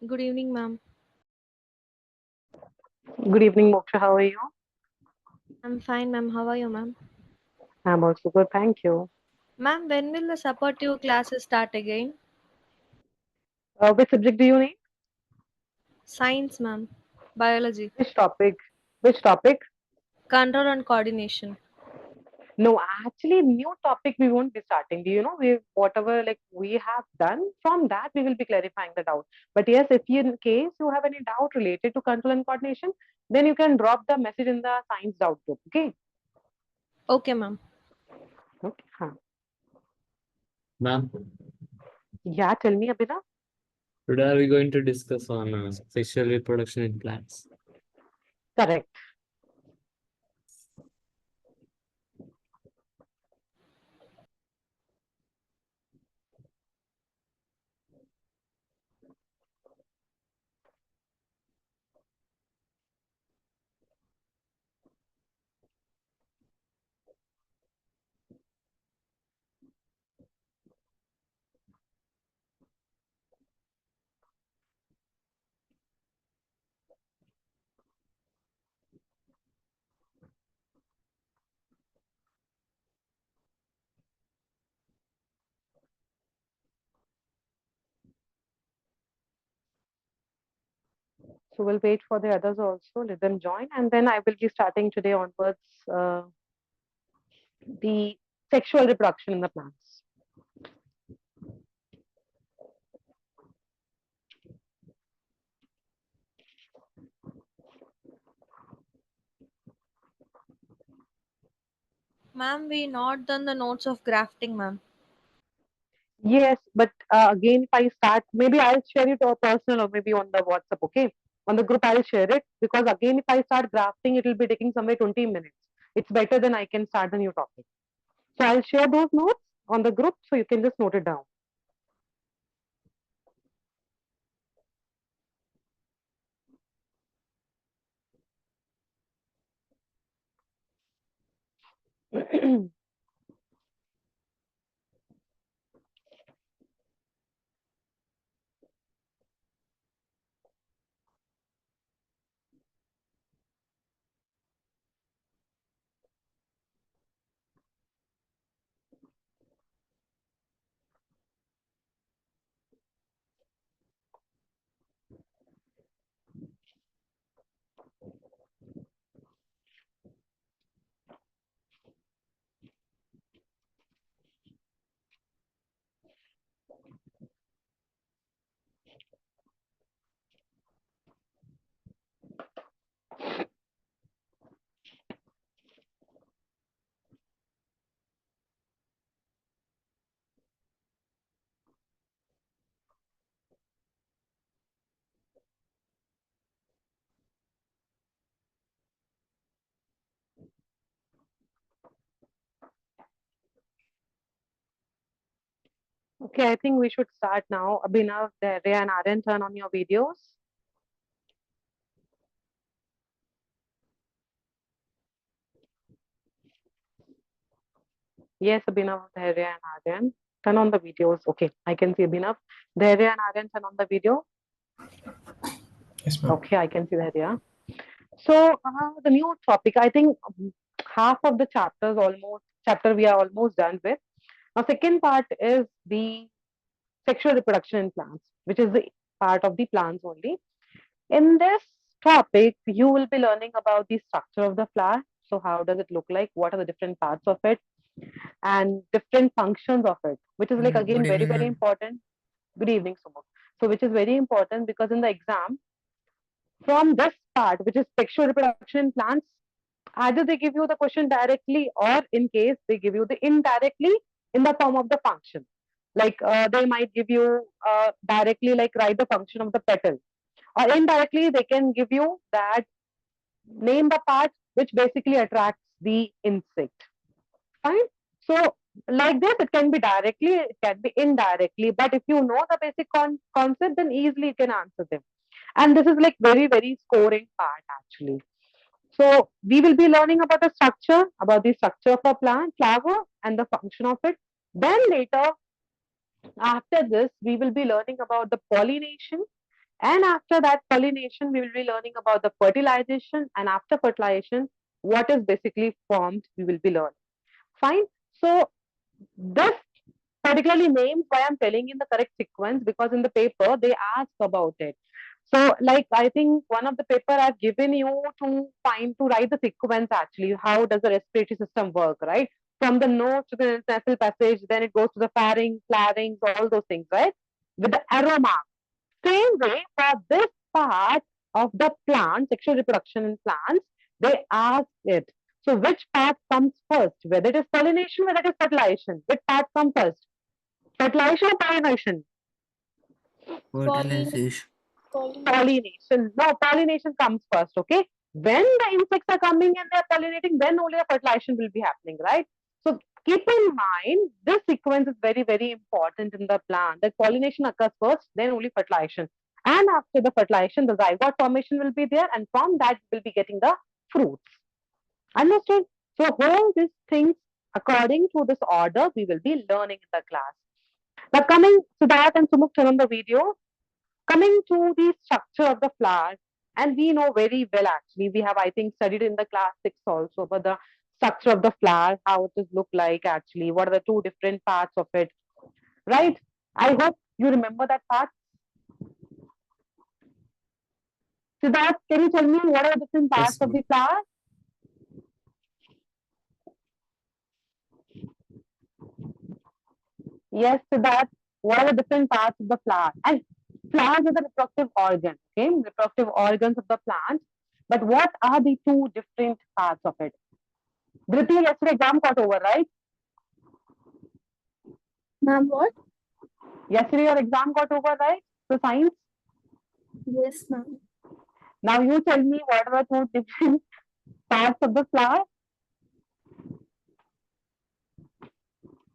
Good evening, ma'am. Good evening, Moksha. How are you? I'm fine, ma'am. How are you, ma'am? I'm also good, thank you. Ma'am, when will the supportive classes start again? Which subject do you need? Science, ma'am. Biology. Which topic? Which topic? Control and coordination. No, actually, new topic we won't be starting. Do you know? We whatever like we have done from that, we will be clarifying the doubt. But yes, if you, in case you have any doubt related to control and coordination, then you can drop the message in the science doubt group. Okay. Okay, ma'am. Okay. Huh. Ma'am, Yeah. Tell me, Abhinav. today are we going to discuss on sexual reproduction in plants? Correct. So we'll wait for the others also. Let them join, and then I will be starting today onwards the sexual reproduction in the plants. Ma'am, we not done the notes of grafting, ma'am. Yes, but again, if I start, maybe I'll share it or personal or maybe on the WhatsApp, okay? On the group, I'll share it because again, if I start grafting, it will be taking somewhere 20 minutes. It's better than I can start the new topic. So I'll share those notes on the group so you can just note it down. Okay, I think we should start now. Abhinav, Dere and Aryan, turn on your videos. Yes, Abhinav, Dere and Aryan, turn on the videos. Okay, I can see Abhinav. Dere and Aryan, turn on the video. Yes, ma'am. Okay, I can see Dere. So the new topic, I think half of the chapter we are almost done with. Now, second part is the sexual reproduction in plants, which is the part of the plants only. In this topic, you will be learning about the structure of the flower. So, how does it look like? What are the different parts of it, and different functions of it, which is like again Good very evening, very ma'am. important. Good evening, Sumuk. So, which is very important because in the exam, from this part, which is sexual reproduction in plants, either they give you the question directly or in case they give you the indirectly in the form of the function, like they might give you directly like write the function of the petal, or indirectly they can give you that name the part which basically attracts the insect. Fine. So like this it can be directly, it can be indirectly, but if you know the basic concept, then easily you can answer them. And this is like very very scoring part actually. So we will be learning about the structure of a plant, flower, and the function of it. Then later, after this, we will be learning about the pollination And after that pollination, we will be learning about the fertilization. And after fertilization, what is basically formed, we will be learning. Fine. So this particularly names why I'm telling in the correct sequence, because in the paper they ask about it. So like I think one of the paper I've given you to write the sequence actually. How does the respiratory system work, right? From the nose to the nasal passage, then it goes to the larynx, all those things, right? With the aroma. Same way for this part of the plant, sexual reproduction in plants, they ask it. So which part comes first? Whether it is pollination, whether it is fertilization. Which part comes first? Fertilization or pollination? Fertilization. Pollination. No, pollination comes first, okay? When the insects are coming and they're pollinating, then only the fertilization will be happening, right? So keep in mind, this sequence is very, very important in the plant. That pollination occurs first, then only fertilization. And after the fertilization, the zygote formation will be there, and from that we'll be getting the fruits. Understood? So all these things, according to this order, we will be learning in the class. Now coming to that, and Sumuk, turn on the video. Coming to the structure of the flower, and we know very well actually, we have I think studied in the class 6 also about the structure of the flower, how it is look like actually, what are the two different parts of it, right? I hope you remember that part. Siddharth, can you tell me what are the different parts of the flower? Yes, Siddharth, what are the different parts of the flower? And flowers are the reproductive organ, okay? Reproductive organs of the plant. But what are the two different parts of it? Dhriti, yesterday exam got over, right? Ma'am, what? Yesterday your exam got over, right? So science. Yes, ma'am. Now you tell me what are the two different parts of the flower?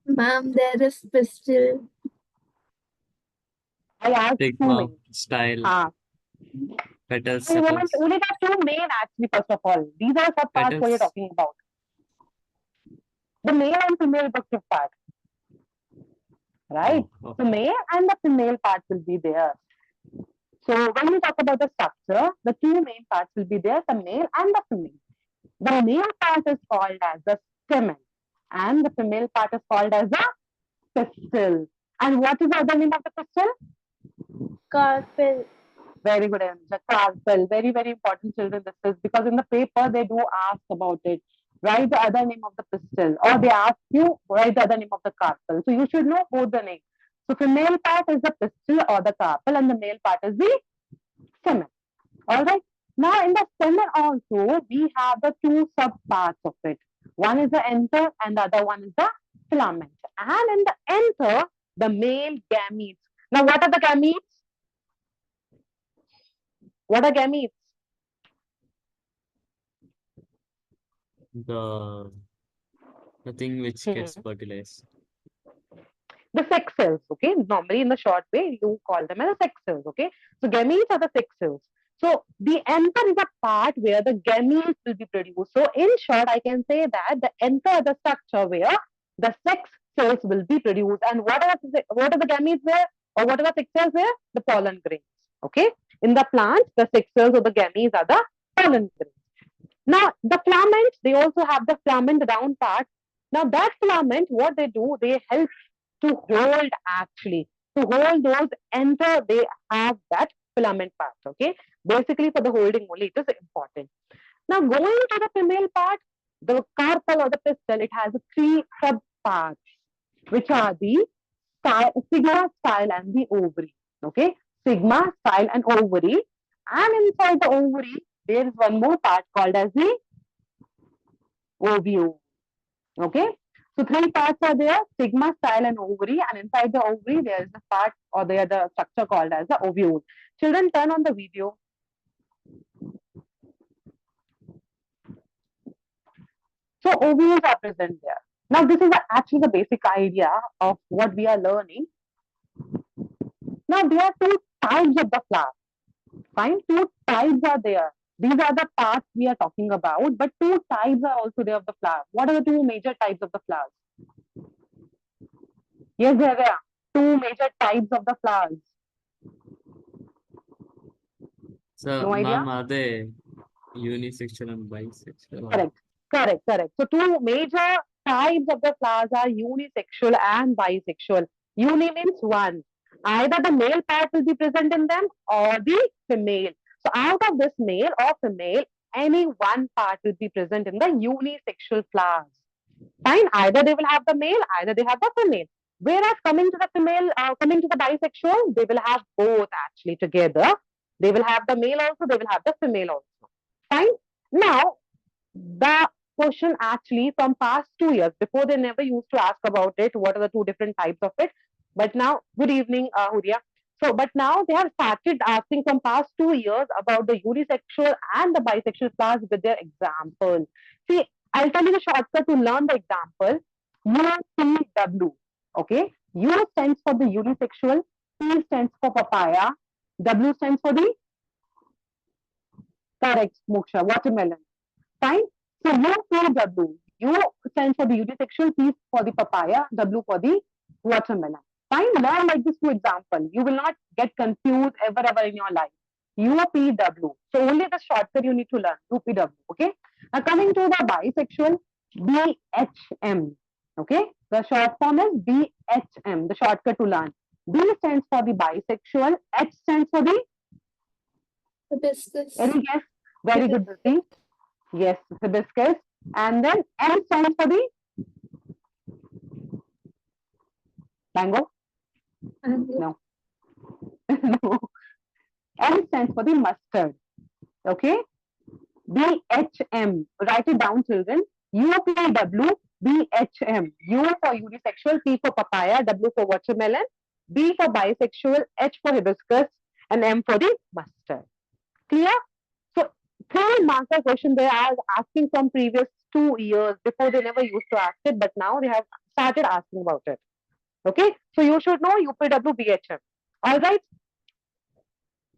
Ma'am, there is pistil. I asked two Sigma, main. style, petals, You sepals. only got two main actually, first of all. These are what parts what you're Petals. talking about. The male and female reproductive part. Right? Oh, The male and the female part will be there. So when we talk about the structure, the two main parts will be there, the male and the female. The male part is called as the stamen, and the female part is called as the pistil. And what is the other name of the pistil? Carpel. Very good answer. Carpel. Very, very important, children. This is because in the paper they do ask about it. Write the other name of the pistil, or they ask you write the other name of the carpel. So you should know both the names. So female part is the pistil or the carpel, and the male part is the stamen. All right. Now in the stamen also we have the two sub parts of it. One is the anther, and the other one is the filament. And in the anther, the male gametes. Now what are the gametes? What are gametes? The thing which gets fertilized. The sex cells, okay? Normally in the short way, you call them as the sex cells, okay? So gametes are the sex cells. So the anther is a part where the gametes will be produced. So in short, I can say that the anther is the structure where the sex cells will be produced. And what are the gametes where, or what are the sex cells where? The pollen grains, okay? In the plant, the sex cells or the gametes are the pollen grains. Now, the filament, they also have the filament down part. Now, that filament, what they do, they help to hold actually. To hold those enter, they have that filament part, okay? Basically, for the holding only, it is important. Now, going to the female part, the carpel or the pistil, it has three sub parts, which are the sigma, style, and the ovary, okay? Sigma, style, and ovary. And inside the ovary, there is one more part called as the ovule. Okay. So three parts are there, sigma, style, and ovary. And inside the ovary, there is a part or there the structure called as the ovule. Children, turn on the video. So ovules are present there. Now, this is actually the basic idea of what we are learning. Now, there are two types of the flower. Fine, two types are there. These are the parts we are talking about, but two types are also there of the flower. What are the two major types of the flowers? Yes, there are two major types of the flowers. So, No idea? ma'am, are they unisexual and bisexual? Correct. So two major types of the flowers are unisexual and bisexual. Uni means one. Either the male part will be present in them or the female. So out of this male or female, any one part will be present in the unisexual flowers. Fine. Either they will have the male, either they have the female. Whereas coming to the female, coming to the bisexual, they will have both actually together. They will have the male also, they will have the female also. Fine. Now, the question actually from past 2 years, before they never used to ask about it, what are the two different types of it. But now, good evening, Huria. So, but now they have started asking from past 2 years about the unisexual and the bisexual class with their examples. See, I'll tell you the shortcut to learn the example. UPW. Okay. U stands for the unisexual, P stands for papaya, W stands for the correct, Moksha, watermelon. Fine. So UPW. U stands for the unisexual, P for the papaya, W for the watermelon. Fine. Learn like this two example. You will not get confused ever in your life. UPW. So only the shortcut you need to learn. UPW. Okay. Now coming to the bisexual, BHM. Okay. The short form is BHM. The shortcut to learn. B stands for the bisexual. H stands for the Hibiscus. any guess? Very good, Dhruti. Yes, hibiscus. And then M stands for the mango. No. No. M stands for the mustard. Okay. BHM. Write it down, children. UPW, BHM. U for unisexual, P for papaya, W for watermelon, B for bisexual, H for hibiscus, and M for the mustard. Clear? So, 3 marker question they are asking from previous 2 years. Before they never used to ask it, but now they have started asking about it. Okay, so you should know UPW, BHM. All right.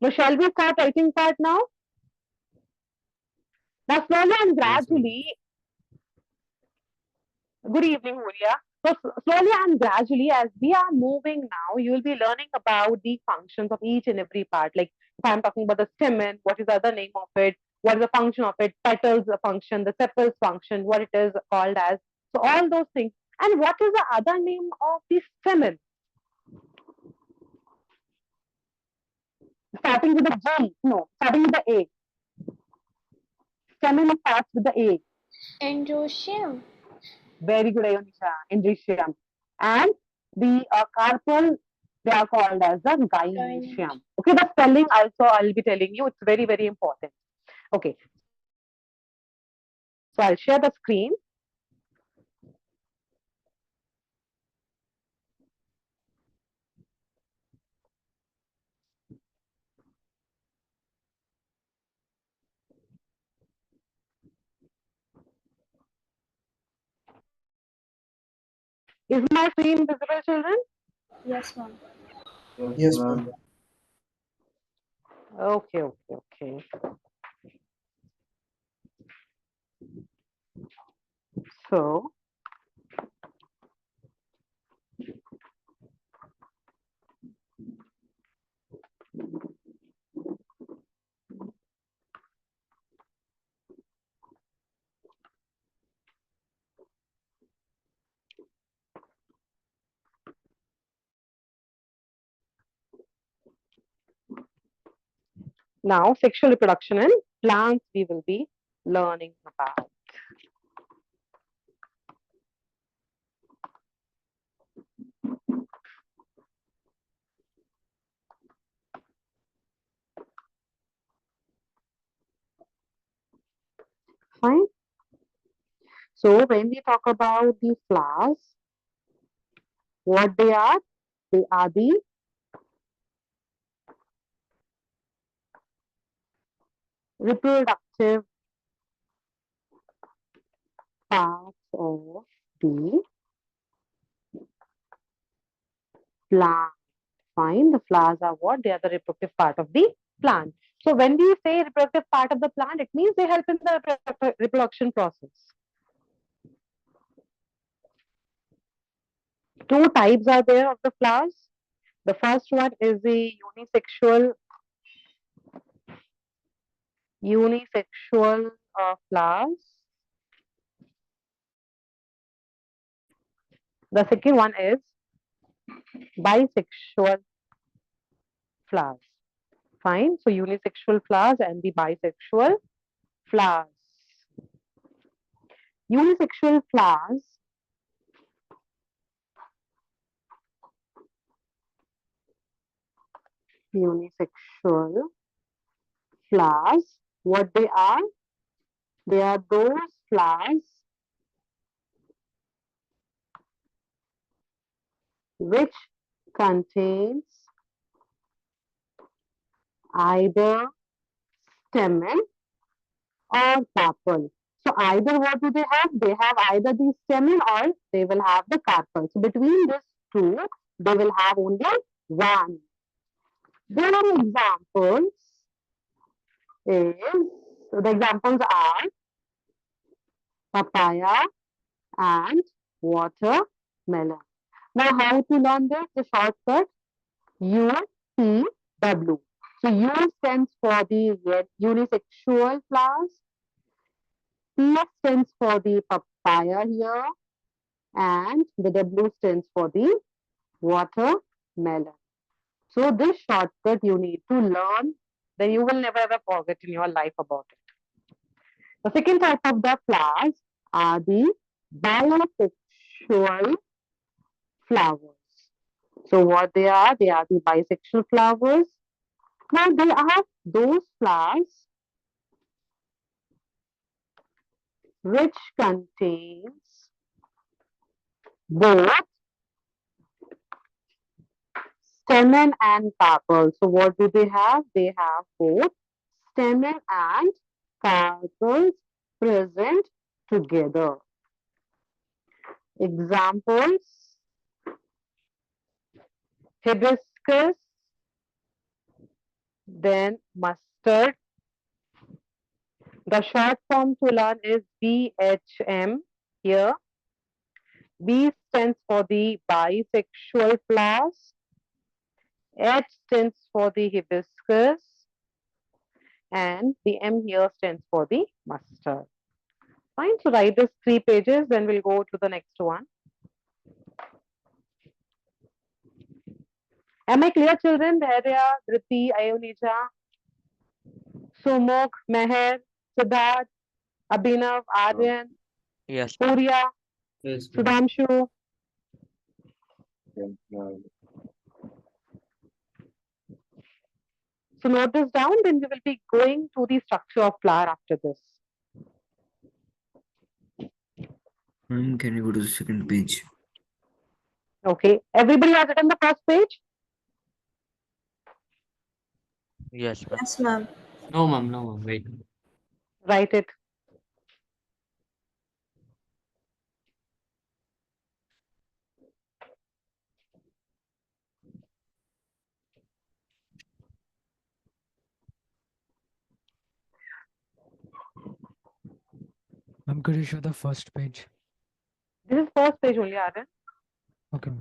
So shall we start writing part now? Now slowly and gradually. Good evening, Huria. So slowly and gradually, as we are moving now, you will be learning about the functions of each and every part. Like if I'm talking about the stamen, what is the other name of it? What is the function of it? Petals function, the sepals function, what it is called as. So all those things. And what is the other name of the stamen? Starting with the G. No, starting with the A. Stamen starts with the A. Androecium. Very good, Ayonisha. Indricium. And the carpal, they are called as the gynecium. Okay, the spelling also I'll be telling you. It's very, very important. Okay. So I'll share the screen. Is my screen visible, children? Yes, ma'am. Yes, ma'am. Okay. So, now sexual reproduction in plants we will be learning about. Fine. So when we talk about the flowers, what they are the reproductive parts of the plant. Fine. The flowers are what? They are the reproductive part of the plant. So when we say reproductive part of the plant, it means they help in the reproduction process. Two types are there of the flowers. The first one is the unisexual Unisexual flowers. The second one is bisexual flowers. Fine. So unisexual flowers and the bisexual flowers. Unisexual flowers what they are? They are those flowers which contains either stamen or carpel. So either what do they have? They have either the stamen or they will have the carpel. So between these two, they will have only one. There are examples. So the examples are papaya and watermelon. Now, how to learn this? The shortcut UPW. So U stands for the unisexual flowers. P stands for the papaya here, and the W stands for the watermelon. So this shortcut you need to learn, then you will never ever forget in your life about it. The second type of the flowers are the bisexual flowers. So what they are the bisexual flowers. Now they are those flowers which contains both stamen and carpel. So what do they have? They have both stamen and carpels present together. Examples: hibiscus, then mustard. The short form to learn is BHM here. B stands for the bisexual flowers. H stands for the hibiscus. And the M here stands for the mustard. Fine, so write this 3 pages, then we'll go to the next one. Am I clear, children? Dhairya, Dhriti, Ayonija, Sumukh, Meher, Siddharth, Abhinav, Aryan, Yes. Purya, Yes, ma'am. Sudhamshu. So note this down, then we will be going to the structure of flower after this. Can you go to the second page? Okay, everybody has written the first page? Yes, ma'am. Yes, ma'am. No, ma'am. No, ma'am. Wait. Write it. I'm going to show the first page. This is first page only, Aryan. Okay.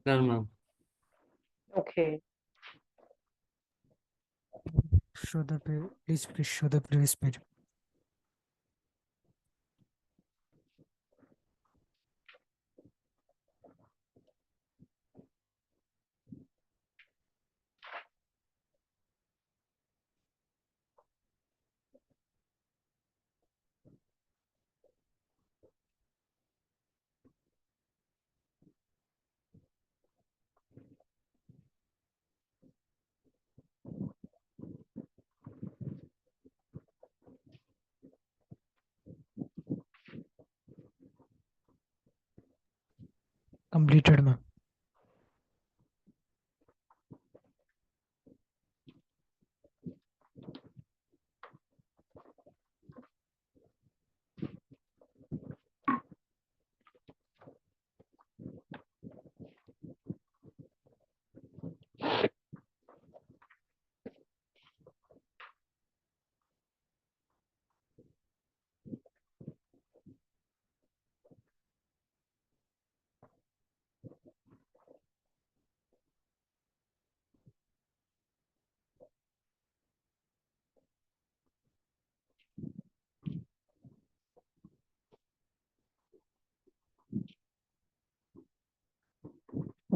Done, ma'am. Okay. Show the page. Please show the previous page. Completed, ma'am.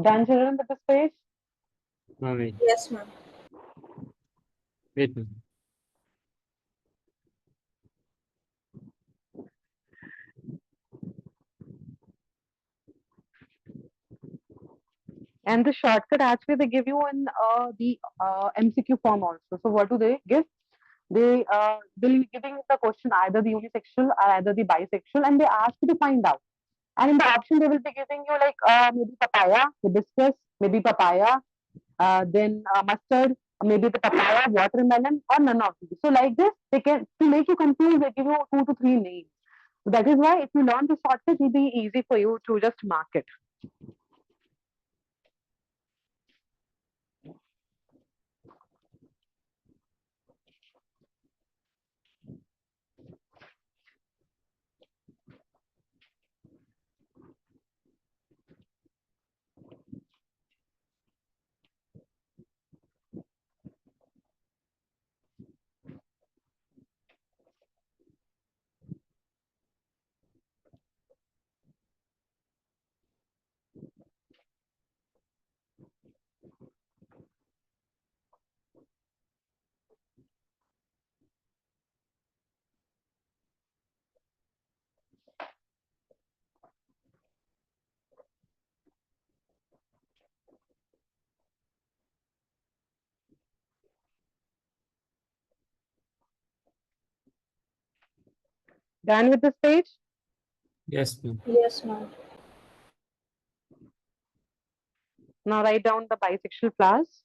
Done, children, with this page? Wait, Yes, ma'am. wait. And the shortcut actually they give you in the MCQ form also. So what do they give? They'll be giving the question either the unisexual or either the bisexual, and they ask you to find out. And in the option, they will be giving you like maybe papaya, hibiscus, maybe papaya, then mustard, maybe the papaya, watermelon, or none of these. So like this, they can to make you confused, they give you 2 to 3 names. So that is why if you learn the shortcut, it will be easy for you to just mark it. Done with this page? Yes, ma'am. Yes, ma'am. Now write down the bisexual flowers.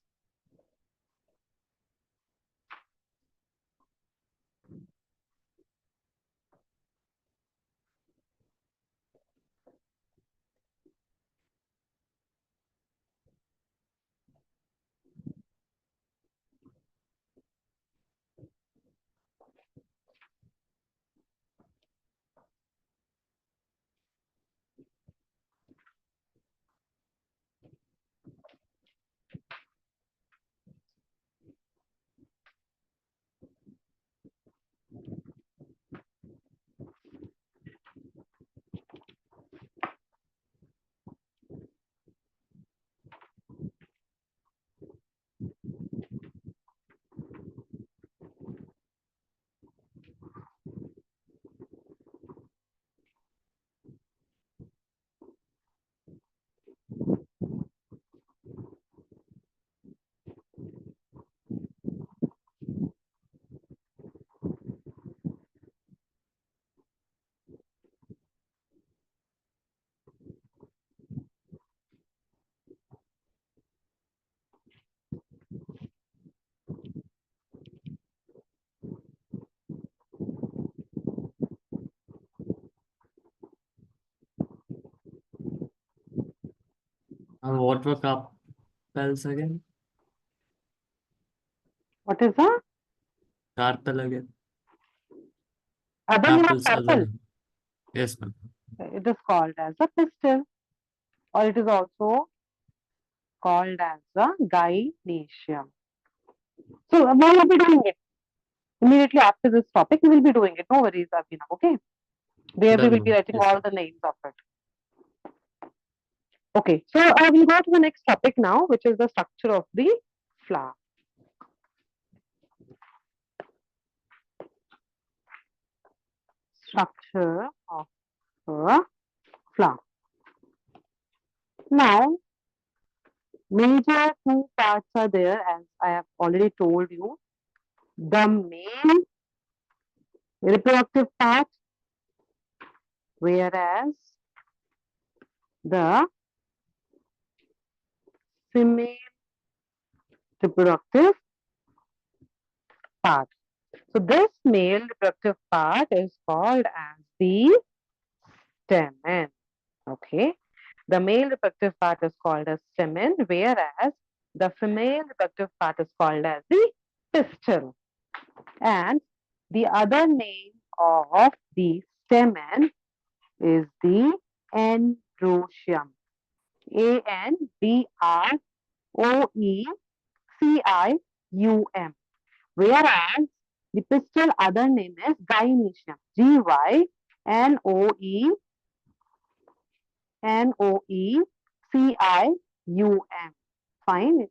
What were carpels again? What is that? Carpel again. Other name of Carpels other purple. name. Yes, ma'am. It is called as a pistil, or it is also called as a gynoecium. So we will be doing it immediately after this topic. We will be doing it. No worries, Abhinav. Okay. There we Done, will be ma'am. writing Yes, all ma'am. the names of it. Okay. So we'll go to the next topic now, which is the structure of the flower. Structure of a flower. Now, major 2 parts are there, as I have already told you. The male reproductive part, whereas the female reproductive part. So this male reproductive part is called as the stamen. Okay. The male reproductive part is called as stamen, whereas the female reproductive part is called as the pistil. And the other name of the stamen is the androecium. Androecium. Whereas the pistil other name is gynoecium. Gynoecium. Fine.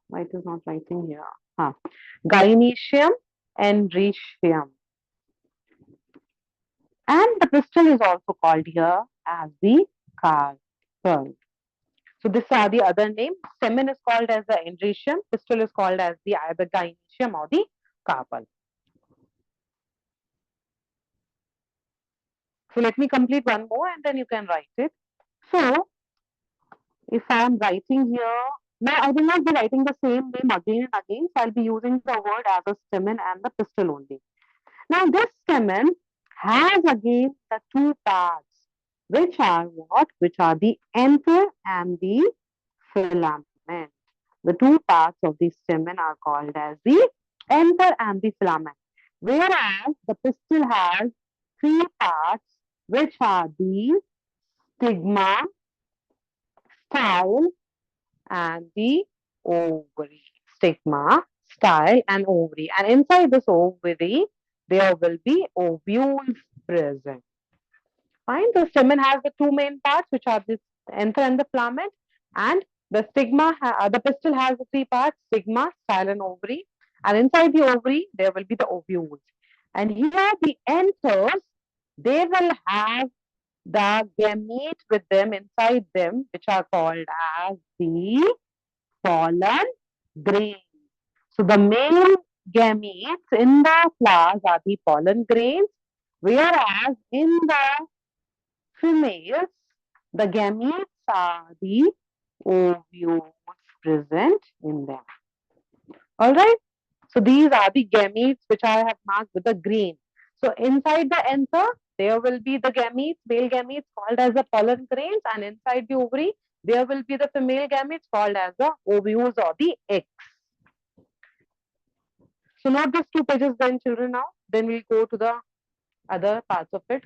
Why it is not writing here? Gynoecium and retium. And the pistil is also called here as the carpel. So these are the other names. Stamen is called as the endometrium. Pistil is called as the either gynoecium or the carpel. So let me complete one more and then you can write it. So if I am writing here, now I will not be writing the same name again and again. So I'll be using the word as a stamen and the pistil only. Now this stamen has again the two parts, which are what? Which are the anther and the filament. The two parts of the stamen are called as the anther and the filament. Whereas the pistil has three parts, which are the stigma, style, and the ovary. Stigma, style, and ovary. And inside this ovary, there will be ovules present. Fine. The stamen has the two main parts, which are the anther and the filament, and the the pistil has the three parts: stigma, style, and ovary. And inside the ovary, there will be the ovules. And here, the anthers, they will have the gametes with them inside them, which are called as the pollen grains. So the male gametes in the flowers are the pollen grains, whereas in the females, the gametes are the ovules present in them. All right. So these are the gametes which I have marked with the green. So inside the anther, there will be the gametes, male gametes called as the pollen grains, and inside the ovary, there will be the female gametes called as the ovules or the eggs. So not these two pages then, children, now. Then we'll go to the other parts of it.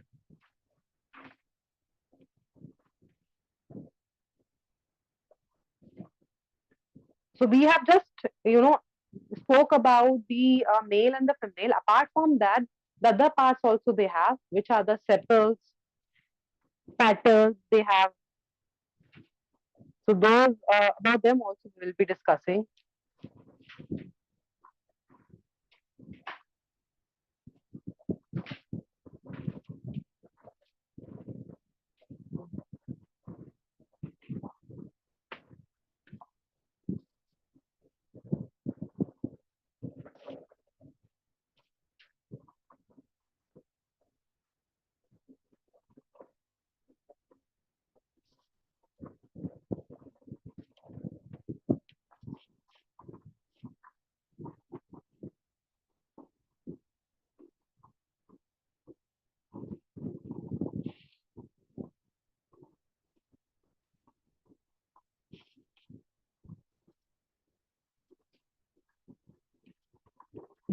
So we have just, spoke about the male and the female. Apart from that, the other parts also they have, which are the sepals, petals they have. So those about them also we will be discussing.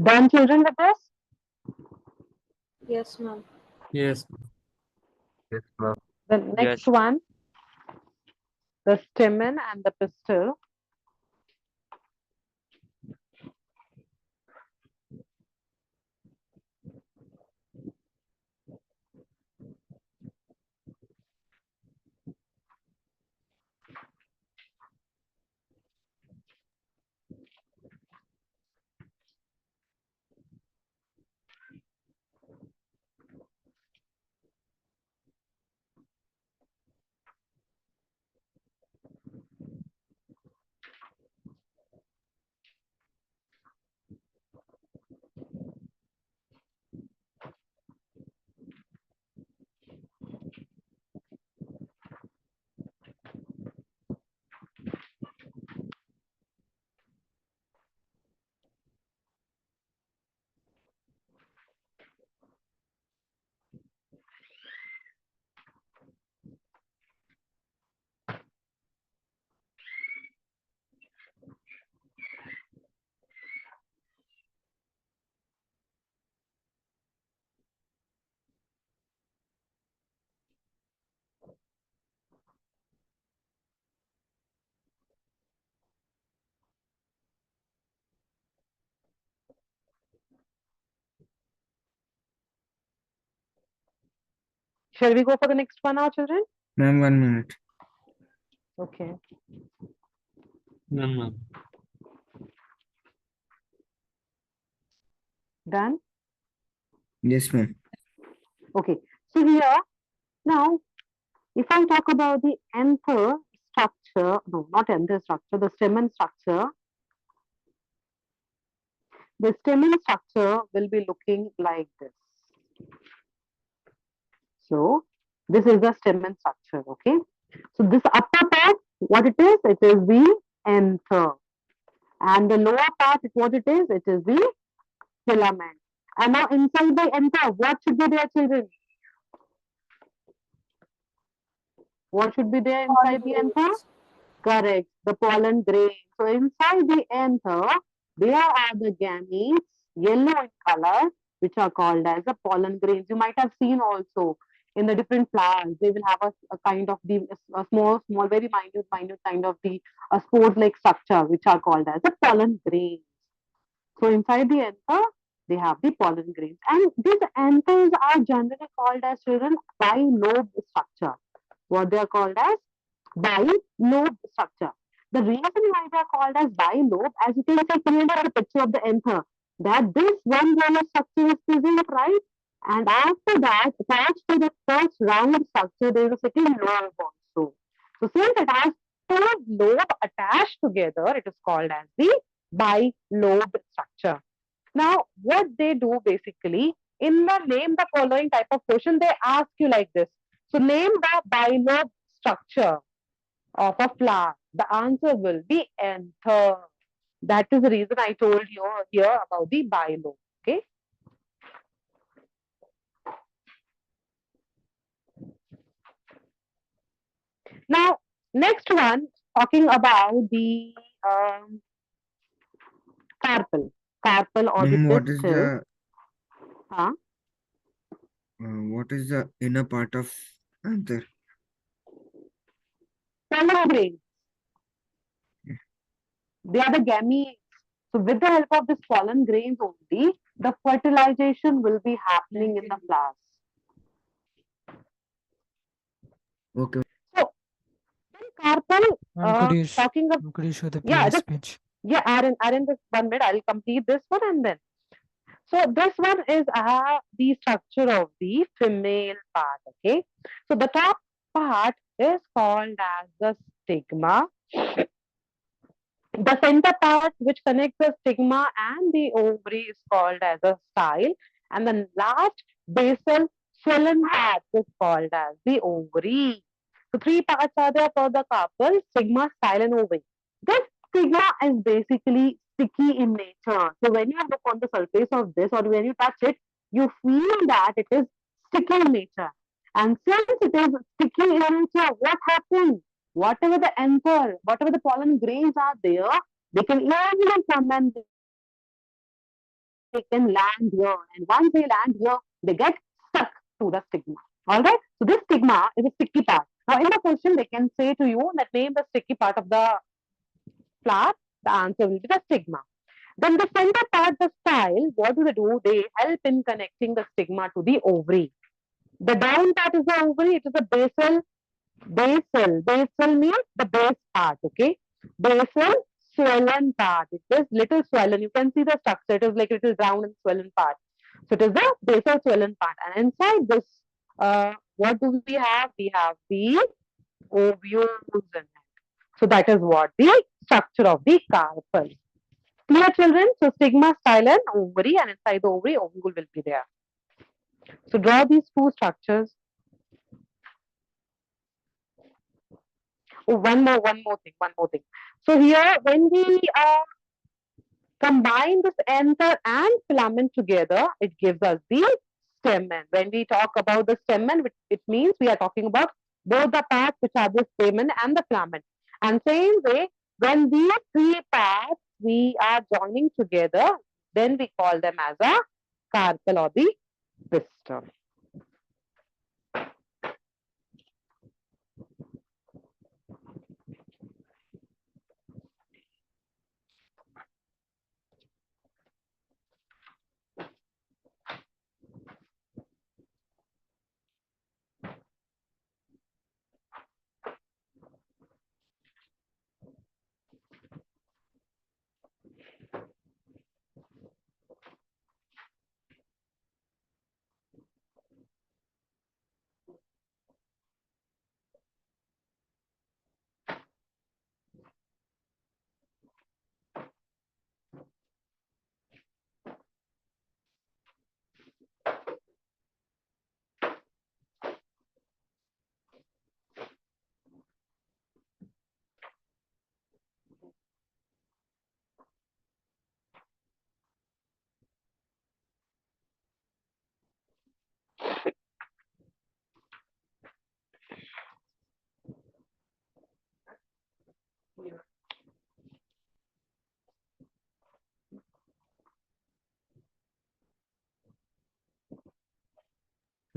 Done, children, with this? Yes, ma'am. Yes. Yes, ma'am. The next Yes. one, the stamen and the pistil. Shall we go for the next one now, children? Ma'am, 1 minute. Okay. None, ma'am. Done? Yes, ma'am. Okay. So here, now, if I talk about the anther structure, no, not anther structure, the stamen structure, the stamen structure will be looking like this. So, this is the stamen structure, okay? So, this upper part, what it is the anther. And the lower part, what it is the filament. And now inside the anther, what should be there, children? What should be there inside the anther? Correct, the pollen grain. So inside the anther, there are the gametes, yellow in color, which are called as the pollen grains. You might have seen also in the different flowers, they will have a kind of the a small, very minute kind of the a spore-like structure, which are called as the pollen grains. So inside the anther, they have the pollen grains. And these anthers are generally called as children bilobe structure. What they are called as bilobe structure. The reason why they are called as bilobe, as you can see clearly in the picture of the anther, that this one yellow structure is present, right? And after that, attached to the first round structure, there is a second lobe also. So since it has two lobe attached together, it is called as the bilobe structure. Now, what they do basically, in the name the following type of question, they ask you like this. So name the bilobe structure of a flower. The answer will be anther. That is the reason I told you here about the bilobe. Okay. Now, next one, talking about the carpel. Carpel or the Ma'am, pistil. Huh? what is the inner part of anther? Pollen grains. They are the gametes. So with the help of this pollen grains only, the fertilization will be happening in the flowers. Okay. So in carpel, Could you show the yeah, previous just page? yeah, Aaron, just 1 minute. I'll complete this one and then. So this one is the structure of the female part. Okay. So the top part is called as the stigma. The center part, which connects the stigma and the ovary, is called as a style, and the last basal swollen part is called as the ovary. So three parts are there for the carpel: stigma, style, and ovary. This stigma is basically sticky in nature. So when you look on the surface of this or when you touch it, you feel that it is sticky in nature. And since it is sticky in nature, what happens? Whatever the anther, whatever the pollen grains are there, they can easily come and they can land here. And once they land here, they get stuck to the stigma. All right. So this stigma is a sticky part. Now, in the question, they can say to you that name the sticky part of the flower. The answer will be the stigma. Then the center part, the style, what do they do? They help in connecting the stigma to the ovary. The down part is the ovary. It is a basal means the base part, okay? Basal swollen part. It is little swollen. You can see the structure. It is like little round and swollen part. So it is the basal swollen part. And inside this, what do we have? We have the ovules in it. So that is what the structure of the carpel. Clear, children? So stigma, style, and ovary, and inside the ovary, ovule will be there. So draw these two structures. Oh, one more thing. So here, when we combine this anther and filament together, it gives us the stamen. When we talk about the stamen, it means we are talking about both the parts which are the stamen and the filament. And same way, when these three parts we are joining together, then we call them as a carpel or the pistil.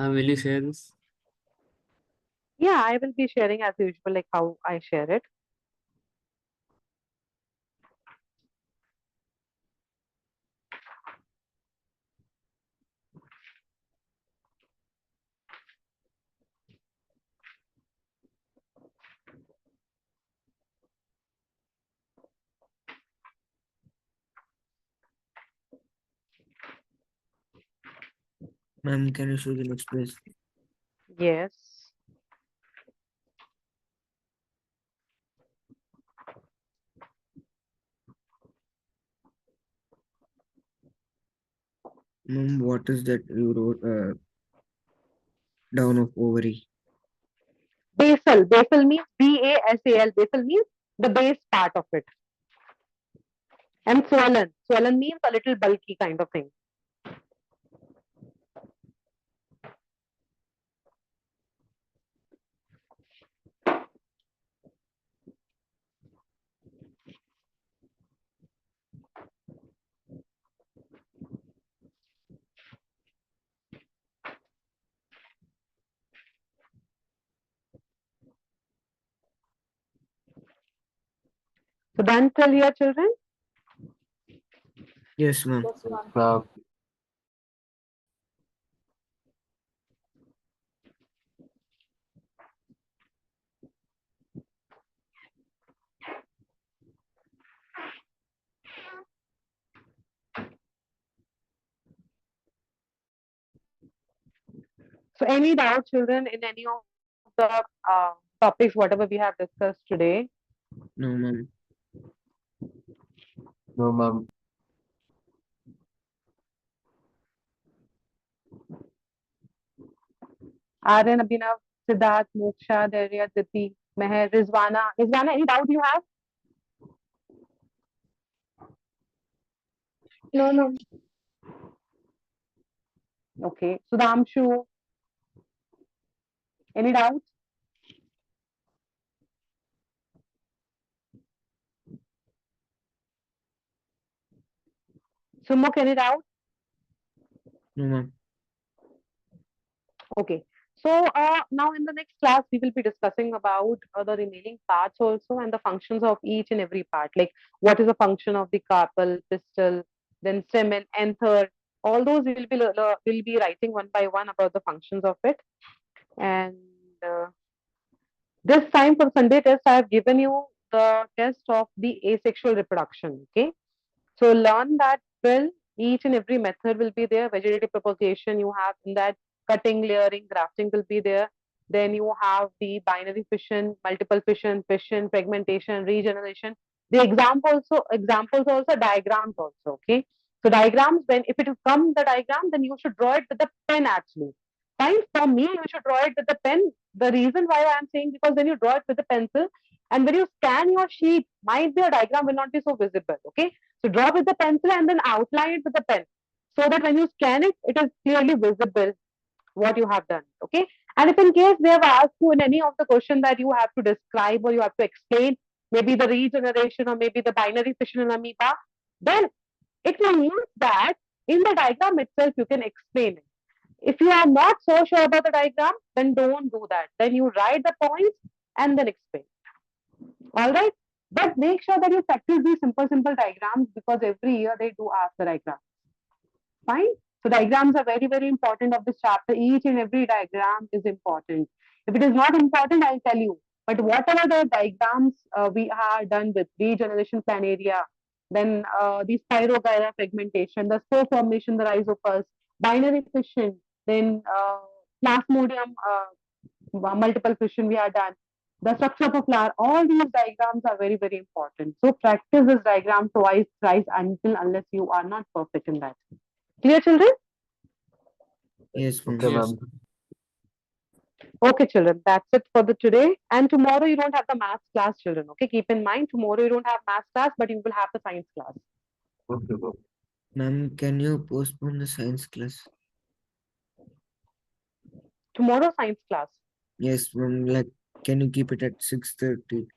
Will you share this? Yeah, I will be sharing as usual, like how I share it. Ma'am, can you show the next page? Yes. Ma'am, what is that you wrote down of ovary? Basal. Basal means BASAL. Basal means the base part of it. And swollen. Swollen means a little bulky kind of thing. So done till here, children? Yes, ma'am. Ma'am. So any doubt, children, in any of the topics, whatever we have discussed today? No, ma'am. No, ma'am. Aryan, Abhinav, Siddharth, Moksha, Darya, Diti, Meher, Rizwana. Rizwana, any doubt you have? No, no. Okay. Sudhamshu, any doubt? Sumukh, any doubt? No, ma'am. Okay. So now in the next class, we will be discussing about the remaining parts also and the functions of each and every part. Like what is the function of the carpel, pistil, then stamen, anther. All those we will be writing one by one about the functions of it. And this time for Sunday test, I have given you the test of the asexual reproduction. Okay. So learn that well. Each and every method will be there. Vegetative propagation you have in that, cutting, layering, grafting will be there. Then you have the binary fission, multiple fission, fragmentation, regeneration. The examples also, diagrams also. Okay. So diagrams, when if it will come the diagram, then you should draw it with the pen actually. Fine. For me, you should draw it with the pen. The reason why I am saying, because when you draw it with the pencil and when you scan your sheet, might be a diagram will not be so visible. Okay. So draw with the pencil and then outline it with the pen so that when you scan it, it is clearly visible what you have done. Okay. And if in case they have asked you in any of the question that you have to describe or you have to explain maybe the regeneration or maybe the binary fission in amoeba, then it means that in the diagram itself you can explain it. If you are not so sure about the diagram, then don't do that. Then you write the points and then explain. All right. But make sure that you practice these simple diagrams because every year they do ask the diagram. Fine. So diagrams are very, very important of this chapter. Each and every diagram is important. If it is not important, I'll tell you. But whatever the diagrams we are done with regeneration planaria, then the spirogyra fragmentation, the spore formation, the rhizopus, binary fission, then plasmodium multiple fission we have done, the structure of a flower, all these diagrams are very, very important. So practice this diagram twice, thrice unless you are not perfect in that. Clear, children? Yes, ma'am. Okay, ma'am. Okay, children, that's it for the today. And tomorrow you don't have the maths class, children. Okay, keep in mind tomorrow you don't have maths class, but you will have the science class. Okay, ma'am. Ma'am, can you postpone the science class? Tomorrow science class. Yes, ma'am. Like, can you keep it at 6:30?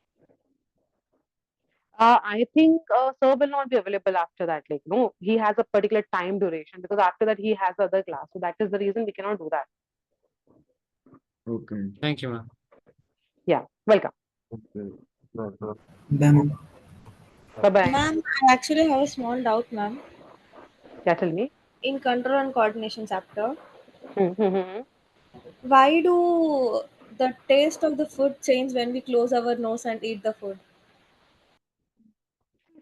I think sir will not be available after that. Like, no, he has a particular time duration because after that he has other class. So that is the reason we cannot do that. Okay. Thank you, ma'am. Yeah, welcome. Okay. No, no. Ma'am, Bye bye. Ma'am, I actually have a small doubt, ma'am. Yeah, tell me. In control and coordination chapter, Hmm. why do the taste of the food change when we close our nose and eat the food?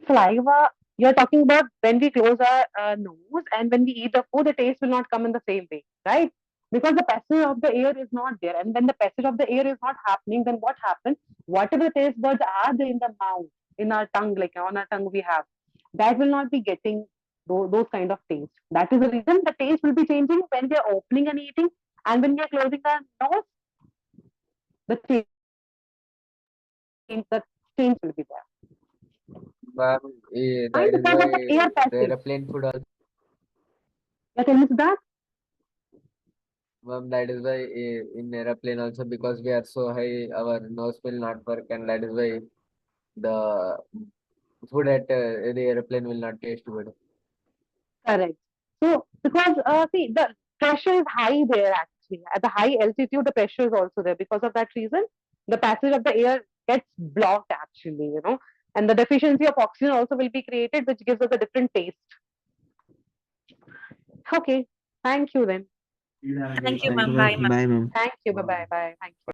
Saliva, you're talking about when we close our nose and when we eat the food, the taste will not come in the same way, right? Because the passage of the air is not there. And when the passage of the air is not happening, then what happens? Whatever taste buds are there in the mouth, in our tongue, like on our tongue we have, that will not be getting those kind of taste. That is the reason the taste will be changing when we are opening and eating, and when we are closing our nose, the the change will be there. Ma'am, And that is because why of the air the passage. airplane food also. Yeah, tell me that. Ma'am, that is why in airplane also, because we are so high, our nose will not work, and that is why the food at the airplane will not taste good. Correct. So, because see, the pressure is high there actually. At the high altitude, the pressure is also there. Because of that reason, the passage of the air gets blocked actually, and the deficiency of oxygen also will be created, which gives us a different taste. Okay. Thank you then. Thank you, Thank you, ma'am. ma'am. Bye, ma'am. Bye, ma'am. Thank you. Bye bye. Bye. Thank you.